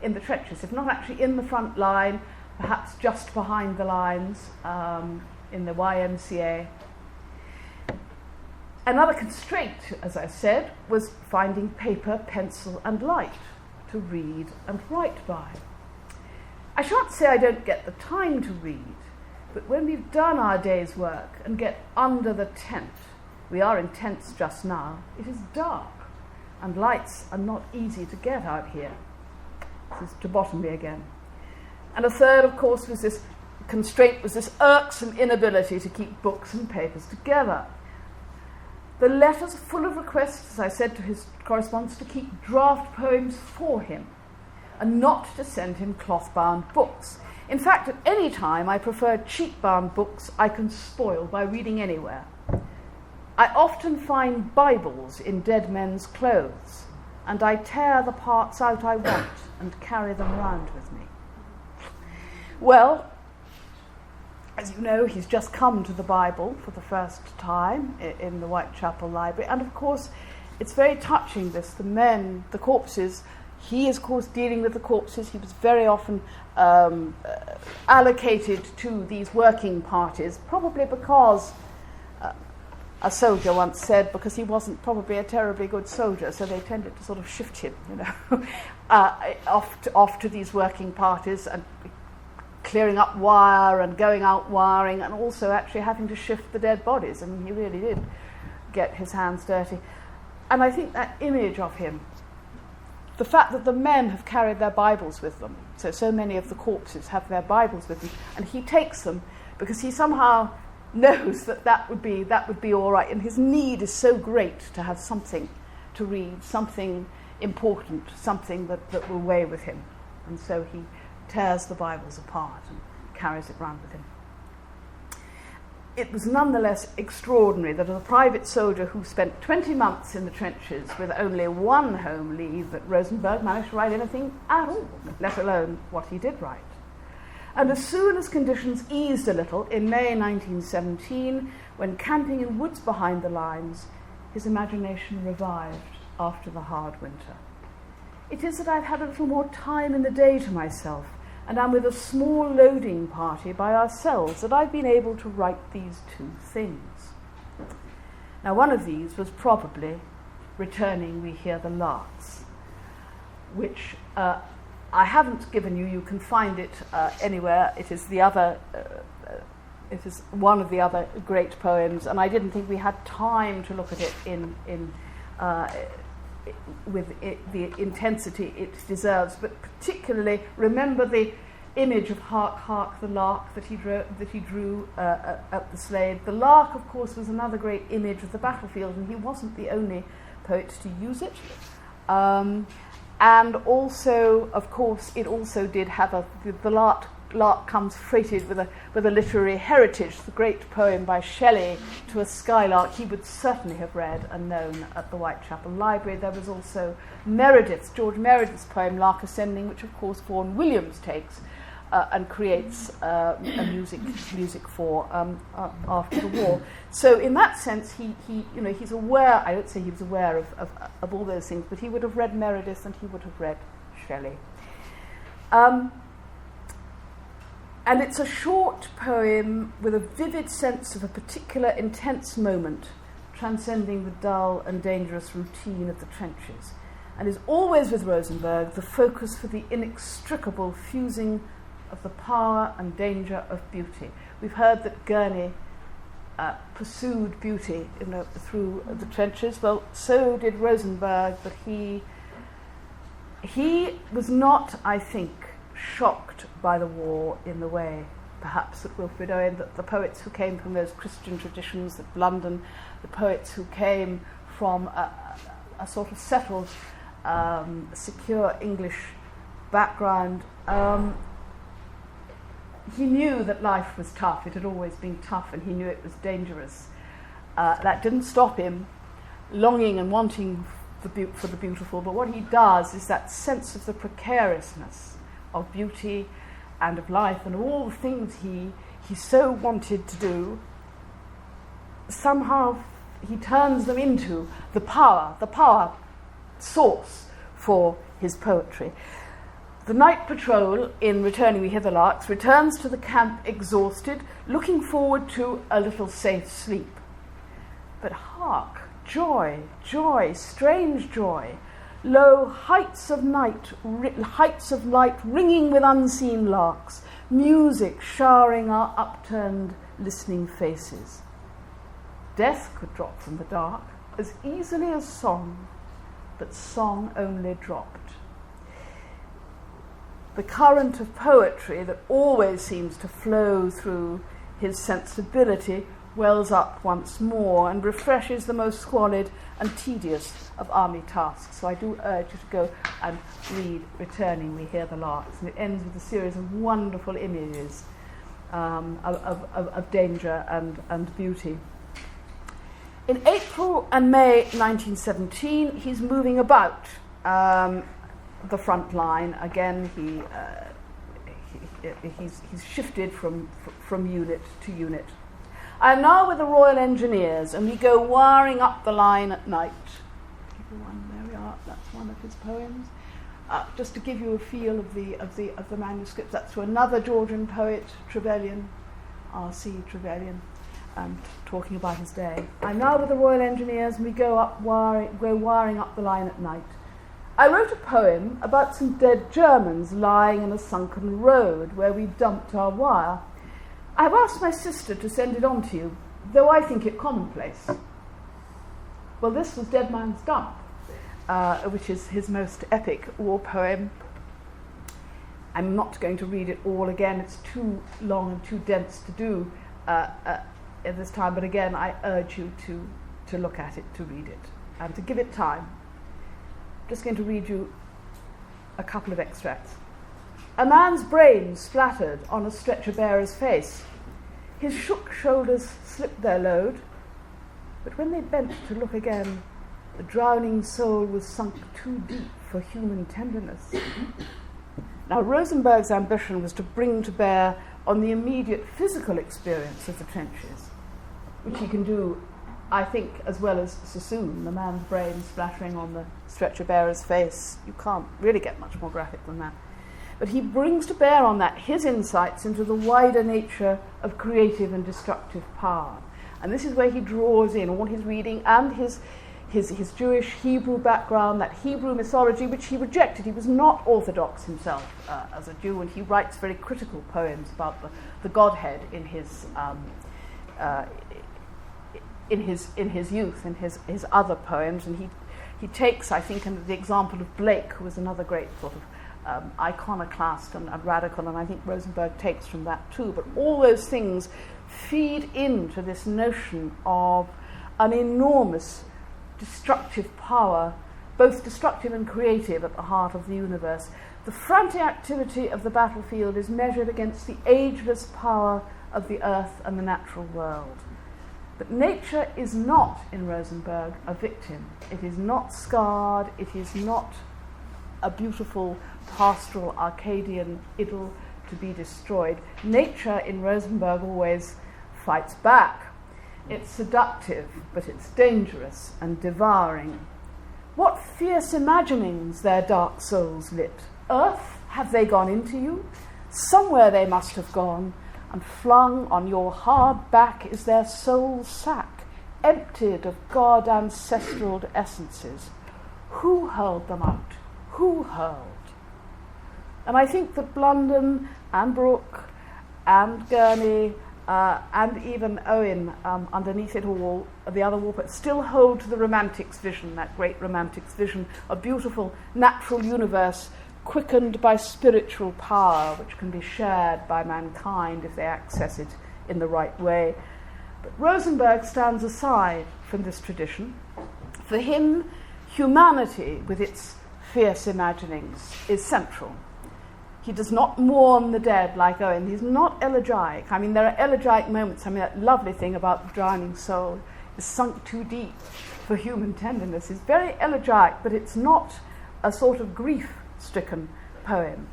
Speaker 1: in the trenches, if not actually in the front line, perhaps just behind the lines, in the YMCA. Another constraint, as I said, was finding paper, pencil and light to read and write by. I shan't say I don't get the time to read, but when we've done our day's work and get under the tent, we are in tents just now, it is dark, and lights are not easy to get out here. This is to botany again. And a third, of course, was this constraint, was this irksome inability to keep books and papers together. The letters are full of requests, as I said to his correspondents, to keep draft poems for him and not to send him cloth-bound books. In fact, at any time, I prefer cheap-bound books I can spoil by reading anywhere. I often find Bibles in dead men's clothes, and I tear the parts out I want and carry them round with me. Well, as you know, he's just come to the Bible for the first time in the Whitechapel Library, and of course, it's very touching, this, the men, the corpses. He is, of course, dealing with the corpses. He was very often allocated to these working parties, probably because a soldier once said, because he wasn't probably a terribly good soldier, so they tended to sort of shift him, off to these working parties and clearing up wire and going out wiring, and also actually having to shift the dead bodies. I mean, he really did get his hands dirty. And I think that image of him, the fact that the men have carried their Bibles with them, so many of the corpses have their Bibles with them, and he takes them because he somehow knows that would be all right, and his need is so great to have something to read, something important, something that will weigh with him. And so he tears the Bibles apart and carries it round with him. It was nonetheless extraordinary that as a private soldier who spent 20 months in the trenches with only one home leave, that Rosenberg managed to write anything at all, let alone what he did write. And as soon as conditions eased a little, in May 1917, when camping in woods behind the lines, his imagination revived after the hard winter. It is that I've had a little more time in the day to myself, and I'm with a small loading party by ourselves, that I've been able to write these two things. Now, one of these was probably Returning We Hear the Larks, which I haven't given you. You can find it anywhere. It is the other. It is one of the other great poems, and I didn't think we had time to look at it the intensity it deserves. But particularly, remember the image of "Hark, hark, the lark" that he drew at the Slade. The lark, of course, was another great image of the battlefield, and he wasn't the only poet to use it. And also, of course, it also did have the lark comes freighted with a literary heritage. The great poem by Shelley, To a Skylark, he would certainly have read and known at the Whitechapel Library. There was also George Meredith's poem Lark Ascending, which of course Vaughan Williams takes and creates a music for after the war. So in that sense, he's aware. I don't say he was aware of all those things, but he would have read Meredith and he would have read Shelley. And it's a short poem with a vivid sense of a particular intense moment, transcending the dull and dangerous routine of the trenches, and is always with Rosenberg the focus for the inextricable fusing of the power and danger of beauty. We've heard that Gurney pursued beauty through the trenches. Well, so did Rosenberg, but he was not, I think, shocked by the war in the way, perhaps, that Wilfred Owen, that the poets who came from those Christian traditions, that London, the poets who came from a sort of settled, secure English background, he knew that life was tough. It had always been tough, and he knew it was dangerous. That didn't stop him longing and wanting for the beautiful, but what he does is that sense of the precariousness of beauty and of life and all the things he so wanted to do, somehow he turns them into the power source for his poetry. The night patrol in Returning We Hear the Larks returns to the camp exhausted, looking forward to a little safe sleep. But hark, joy, joy, strange joy, lo, heights of light ringing with unseen larks, music showering our upturned listening faces. Death could drop from the dark as easily as song, but song only dropped. The current of poetry that always seems to flow through his sensibility wells up once more and refreshes the most squalid and tedious of army tasks. So I do urge you to go and read Returning We Hear the Larks, and it ends with a series of wonderful images of danger and beauty. In April and May 1917, he's moving about the front line again. He's shifted from unit to unit. I am now with the Royal Engineers, and we go wiring up the line at night. There we are. That's one of his poems. Just to give you a feel of the manuscript, that's to another Georgian poet, Trevelyan, R.C. Trevelyan, talking about his day. I'm now with the Royal Engineers, and we go wiring up the line at night. I wrote a poem about some dead Germans lying in a sunken road where we dumped our wire. I've asked my sister to send it on to you, though I think it commonplace. Well, this was Dead Man's Dump, which is his most epic war poem. I'm not going to read it all again. It's too long and too dense to do at this time, but again, I urge you to look at it, to read it, and to give it time. I'm just going to read you a couple of extracts. A man's brain splattered on a stretcher-bearer's face. His shook shoulders slipped their load, but when they bent to look again, the drowning soul was sunk too deep for human tenderness. Now, Rosenberg's ambition was to bring to bear on the immediate physical experience of the trenches, which he can do, I think, as well as Sassoon, the man's brain splattering on the stretcher-bearer's face. You can't really get much more graphic than that. But he brings to bear on that his insights into the wider nature of creative and destructive power. And this is where he draws in all his reading and his Jewish Hebrew background, that Hebrew mythology, which he rejected. He was not orthodox himself as a Jew, and he writes very critical poems about the Godhead in his youth, in his other poems. And he takes, I think, the example of Blake, who was another great sort of iconoclast and radical, and I think Rosenberg takes from that too. But all those things feed into this notion of an enormous destructive power, both destructive and creative, at the heart of the universe. The frantic activity of the battlefield is measured against the ageless power of the earth and the natural world. But nature is not, in Rosenberg, a victim. It is not scarred. It is not a beautiful pastoral Arcadian idyll to be destroyed. Nature, in Rosenberg, always fights back. It's seductive, but it's dangerous and devouring. What fierce imaginings their dark souls lit! Earth, have they gone into you? Somewhere they must have gone, and flung on your hard back is their soul's sack, emptied of God ancestral essences. Who hurled them out? Who hurled? And I think that Blunden and Brooke and Gurney and even Owen underneath it all, the other wall, but still hold to the Romantics vision, that great Romantics vision, a beautiful natural universe quickened by spiritual power, which can be shared by mankind if they access it in the right way. But Rosenberg stands aside from this tradition. For him, humanity, with its fierce imaginings, is central. He does not mourn the dead like Owen. He's not elegiac. I mean, there are elegiac moments. I mean, that lovely thing about the drowning soul is sunk too deep for human tenderness. It's very elegiac, but it's not a sort of grief-stricken poem.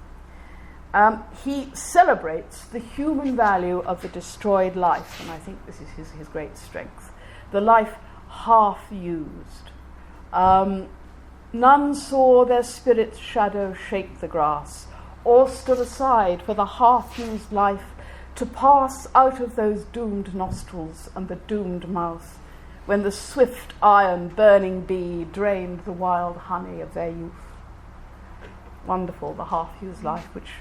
Speaker 1: He celebrates the human value of the destroyed life, and I think this is his great strength. The life half used. None saw their spirit's shadow shake the grass, or stood aside for the half-used life to pass out of those doomed nostrils and the doomed mouth, when the swift iron burning bee drained the wild honey of their youth. Wonderful, the half-used life, which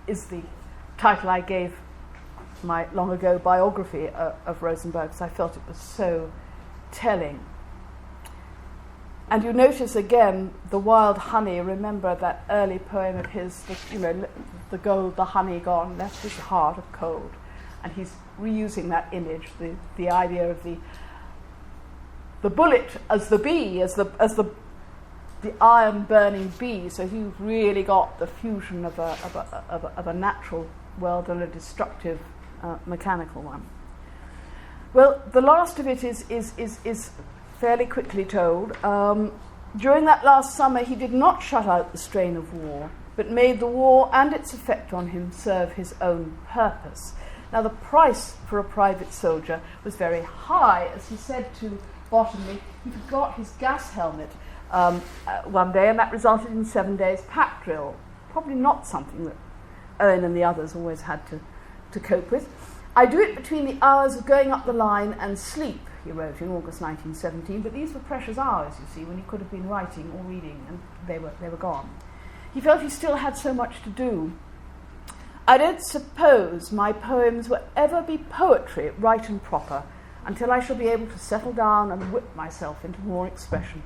Speaker 1: is the title I gave my long ago biography of Rosenberg, because I felt it was so telling. And you notice again the wild honey. Remember that early poem of his, the gold, the honey gone, left his heart of cold. And he's reusing that image, the idea of the bullet as the bee, as the iron burning bee. So you've really got the fusion of a natural world and a destructive mechanical one. Well, the last of it is fairly quickly told. During that last summer, he did not shut out the strain of war, but made the war and its effect on him serve his own purpose. Now, the price for a private soldier was very high. As he said to Bottomley, he forgot his gas helmet one day, and that resulted in 7 days pack drill. Probably not something that Owen and the others always had to cope with. I do it between the hours of going up the line and sleep, he wrote in August 1917, but these were precious hours, you see, when he could have been writing or reading, and they were gone. He felt he still had so much to do. I don't suppose my poems will ever be poetry, right and proper, until I shall be able to settle down and whip myself into more expression.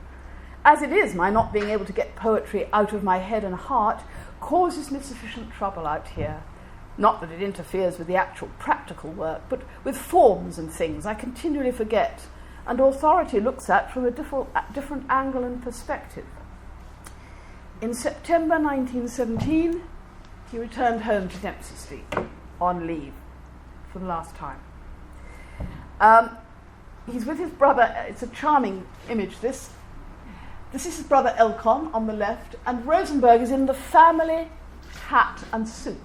Speaker 1: As it is, my not being able to get poetry out of my head and heart causes me sufficient trouble out here. Not that it interferes with the actual practical work, but with forms and things I continually forget, and authority looks at from a different angle and perspective. In September 1917, he returned home to Dempsey Street on leave for the last time. He's with his brother. It's a charming image, this. This is his brother Elcon on the left, and Rosenberg is in the family hat and suit,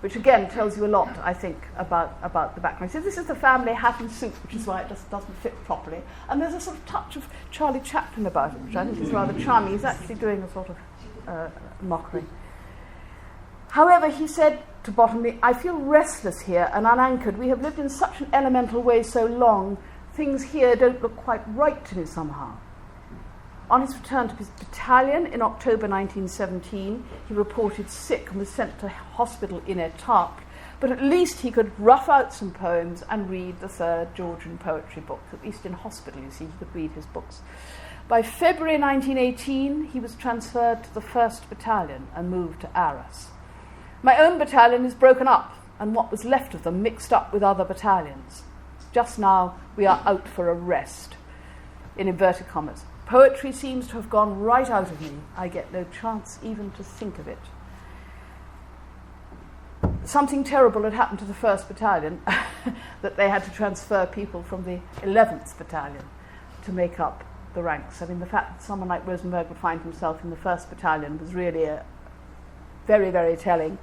Speaker 1: which again tells you a lot, I think, about the background. So this is the family hat and suit, which is why it just doesn't fit properly. And there's a sort of touch of Charlie Chaplin about it, which I think is rather charming. He's actually doing a sort of mockery. However, he said to Bottomley, I feel restless here and unanchored. We have lived in such an elemental way so long, things here don't look quite right to me somehow. On his return to his battalion in October 1917, he reported sick and was sent to hospital in Etaples, but at least he could rough out some poems and read the third Georgian poetry book. At least in hospital, you see, he could read his books. By February 1918, he was transferred to the 1st Battalion and moved to Arras. My own battalion is broken up, and what was left of them mixed up with other battalions. Just now, we are out for a rest, in inverted commas. Poetry seems to have gone right out of me. I get no chance even to think of it. Something terrible had happened to the 1st Battalion, that they had to transfer people from the 11th Battalion to make up the ranks. I mean, the fact that someone like Rosenberg would find himself in the 1st Battalion was really very, very telling.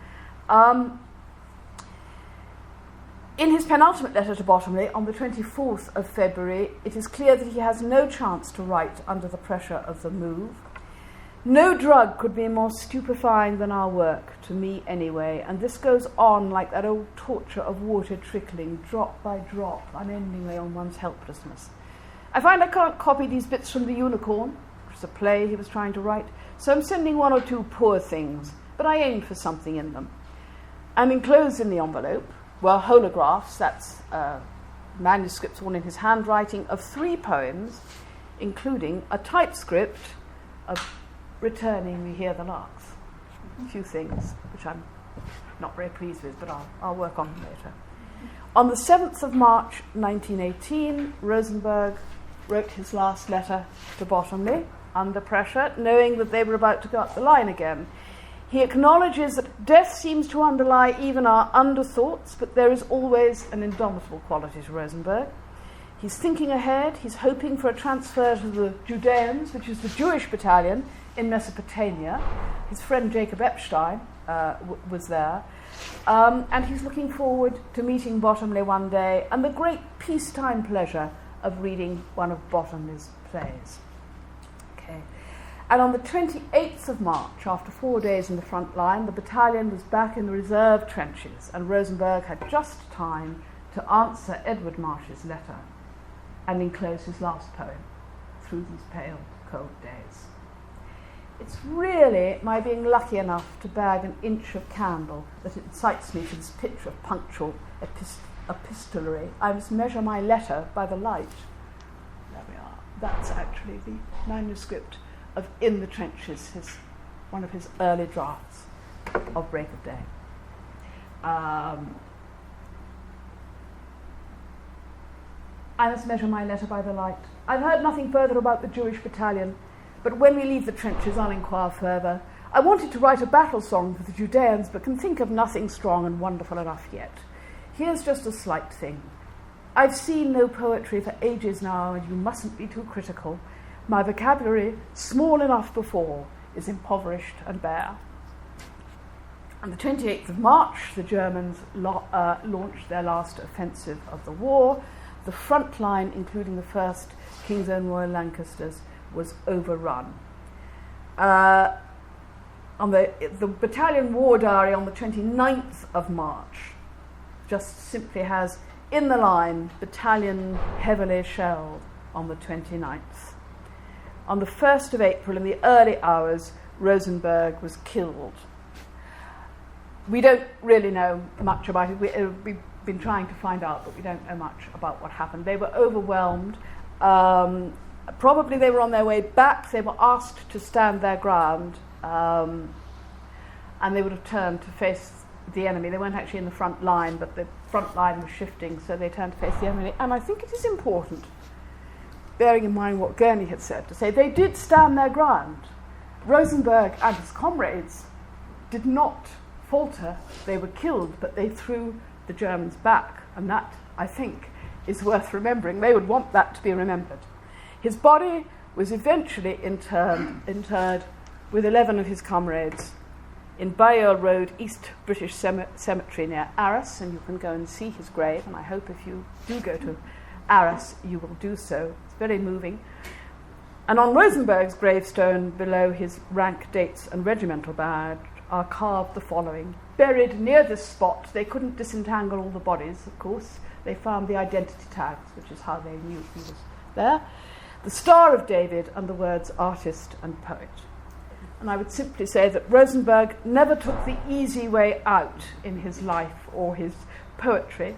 Speaker 1: In his penultimate letter to Bottomley, on the 24th of February, it is clear that he has no chance to write under the pressure of the move. No drug could be more stupefying than our work, to me anyway, and this goes on like that old torture of water trickling, drop by drop, unendingly on one's helplessness. I find I can't copy these bits from The Unicorn, which is a play he was trying to write, so I'm sending one or two poor things, but I aimed for something in them. I'm enclosed in the envelope, were holographs, that's manuscripts all in his handwriting, of 3 poems, including a typescript of Returning We Hear the Larks. A few things which I'm not very pleased with, but I'll work on them later. On the 7th of March 1918, Rosenberg wrote his last letter to Bottomley under pressure, knowing that they were about to go up the line again. He acknowledges that death seems to underlie even our underthoughts, but there is always an indomitable quality to Rosenberg. He's thinking ahead. He's hoping for a transfer to the Judeans, which is the Jewish battalion in Mesopotamia. His friend Jacob Epstein was there. And he's looking forward to meeting Bottomley one day and the great peacetime pleasure of reading one of Bottomley's plays. Okay. And on the 28th of March, after 4 days in the front line, the battalion was back in the reserve trenches, and Rosenberg had just time to answer Edward Marsh's letter and enclose his last poem, Through These Pale, Cold Days. It's really my being lucky enough to bag an inch of candle that incites me to this picture of punctual epistolary. I must measure my letter by the light. There we are. That's actually the manuscript of In the Trenches, one of his early drafts of Break of Day. I must measure my letter by the light. I've heard nothing further about the Jewish battalion, but when we leave the trenches, I'll inquire further. I wanted to write a battle song for the Judeans, but can think of nothing strong and wonderful enough yet. Here's just a slight thing. I've seen no poetry for ages now, and you mustn't be too critical. My vocabulary, small enough before, is impoverished and bare. On the 28th of March, the Germans launched their last offensive of the war. The front line, including the 1st King's Own Royal Lancasters, was overrun. On the battalion war diary on the 29th of March just simply has, in the line, battalion heavily shelled on the 29th. On the 1st of April, in the early hours, Rosenberg was killed. We don't really know much about it. We've been trying to find out, but we don't know much about what happened. They were overwhelmed. Probably they were on their way back. They were asked to stand their ground, and they would have turned to face the enemy. They weren't actually in the front line, but the front line was shifting, so they turned to face the enemy. And I think it is important, bearing in mind what Gurney had said, to say they did stand their ground. Rosenberg and his comrades did not falter. They were killed, but they threw the Germans back, and that, I think, is worth remembering. They would want that to be remembered. His body was eventually interred with 11 of his comrades in Bayeux Road, East British Cemetery near Arras, and you can go and see his grave, and I hope if you do go to Arras, you will do so. It's very moving. And on Rosenberg's gravestone, below his rank, dates, and regimental badge, are carved the following. Buried near this spot, they couldn't disentangle all the bodies, of course. They found the identity tags, which is how they knew he was there. The Star of David and the words artist and poet. And I would simply say that Rosenberg never took the easy way out in his life or his poetry.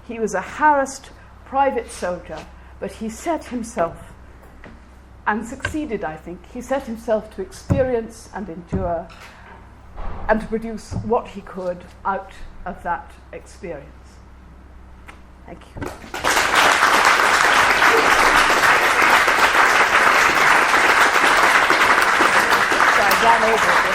Speaker 1: He was a harassed private soldier, but he set himself, and succeeded, I think, he set himself to experience and endure and to produce what he could out of that experience. Thank you. So I ran over it.